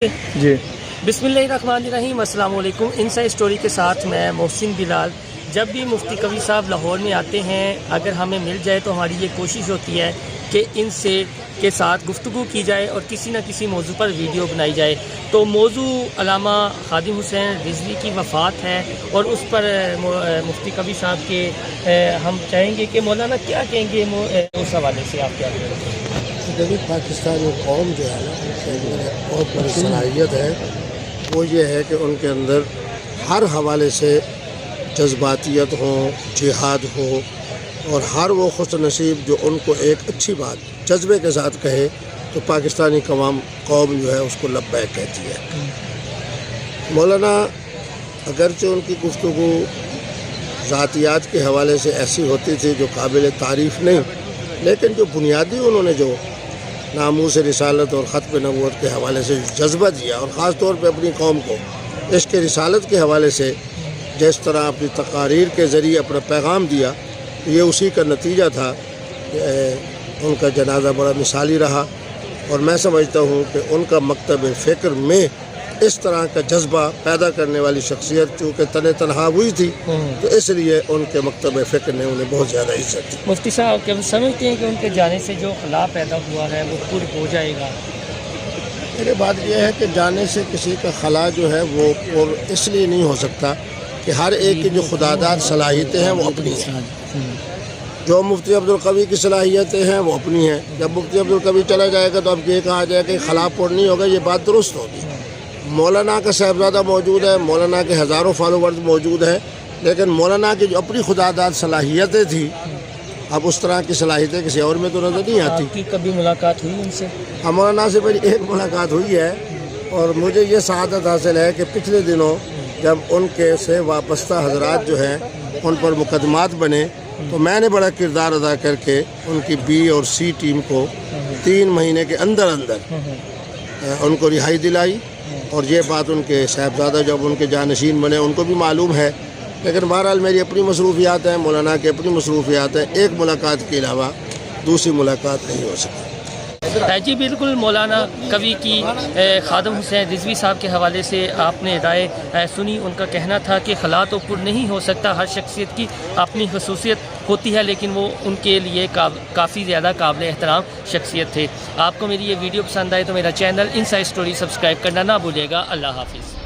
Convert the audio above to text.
جی बिस्मिल्लाहिर्रहमानिर्रहीम अस्सलाम वालेकुम। इनसाइड स्टोरी के साथ मैं मोहसिन बिलाल। जब भी मुफ्ती कवी साहब लाहौर में आते हैं, अगर हमें मिल जाए तो हमारी ये कोशिश होती है कि इनसे के साथ गुफ्तगू की जाए और किसी न किसी मौजू पर वीडियो बनाई जाए। तो मौजू अल्लामा खादिम हुसैन रिजवी की वफ़ात है और उस पर मुफ्ती कवी साहब के हम चाहेंगे कि मौलाना क्या कहेंगे उस हवाले से आप क्या कहेंगे? देखिए, पाकिस्तानी कौम जो है ना, उनके अंदर एक बहुत बड़ी सलाहियत है। वो ये है कि उनके अंदर हर हवाले से जज्बातियत हो, जिहाद हो, और हर वो खुश नसीब जो उनको एक अच्छी बात जज्बे के साथ कहे तो पाकिस्तानी कौम जो है उसको लब्बैक कहती है। मौलाना अगरचे उनकी गुफ्तगू ज़ातियात के हवाले से ऐसी होती थी जो काबिल तारीफ़ नहीं, लेकिन जो बुनियादी उन्होंने जो नामूस रिसालत और ख़त्म नबूवत के हवाले से जज्बा दिया, और ख़ास तौर पे अपनी कौम को इश्क़ रिसालत के हवाले से जिस तरह अपनी तकारीर के ज़रिए अपना पैगाम दिया, तो ये उसी का नतीजा था कि उनका जनाज़ा बड़ा मिसाली रहा। और मैं समझता हूँ कि उनका मकतब फ़िक्र में इस तरह का जज्बा पैदा करने वाली शख्सियत चूँकि तने तनहा हुई थी, तो इसलिए उनके मकतब फ़िक्र ने उन्हें बहुत ज़्यादा इज्जत दी। मुफ्ती साहब क्या समझते हैं कि उनके जाने से जो खला पैदा हुआ है वो पूरी हो जाएगा? मेरी बात यह है कि जाने से किसी का खला जो है वो और इसलिए नहीं हो सकता कि हर एक की जो खुदादाद सलाहियतें हैं वो अपनी हैं। जो मुफ्ती अब्दुल कवी की सलाहियतें हैं वो अपनी हैं। जब मुफ्ती अब्दुल कवी चला जाएगा तो अब ये कहा जाएगा कि खला पूर्ण नहीं होगा, ये बात दुरुस्त होगी। मौलाना का साहबजादा मौजूद है, मौलाना के हज़ारों फॉलोवर्स मौजूद हैं, लेकिन मौलाना की जो अपनी खुदादाद सलाहियतें थी, अब उस तरह की सलाहियतें किसी और में तो नज़र नहीं आती। आपकी कभी मुलाकात हुई उनसे? हाँ, मौलाना से मेरी एक मुलाकात हुई है, और मुझे ये सआदत हासिल है कि पिछले दिनों जब उनके से वाबस्ता हजरात जो हैं उन पर मुकदमात बने, तो मैंने बड़ा किरदार अदा करके उनकी बी और सी टीम को 3 महीने के अंदर अंदर उनको रिहाई दिलाई। और ये बात उनके साहबजादा जब उनके जानशीन बने उनको भी मालूम है। लेकिन बहरहाल मेरी अपनी मसरूफियात हैं, मौलाना की अपनी मसरूफियात हैं, एक मुलाकात के अलावा दूसरी मुलाकात नहीं हो सकती। जी बिल्कुल, मौलाना कवि की खादिम हुसैन रिजवी साहब के हवाले से आपने राय सुनी। उनका कहना था कि खला तो पुर नहीं हो सकता, हर शख्सियत की अपनी खसूसियत होती है, लेकिन वो उनके लिए काफ़ी ज़्यादा काबिल एहतराम शख्सियत थे। आपको मेरी ये वीडियो पसंद आए तो मेरा चैनल इनसाइड स्टोरी सब्सक्राइब करना ना भूलिएगा। अल्लाह हाफिज़।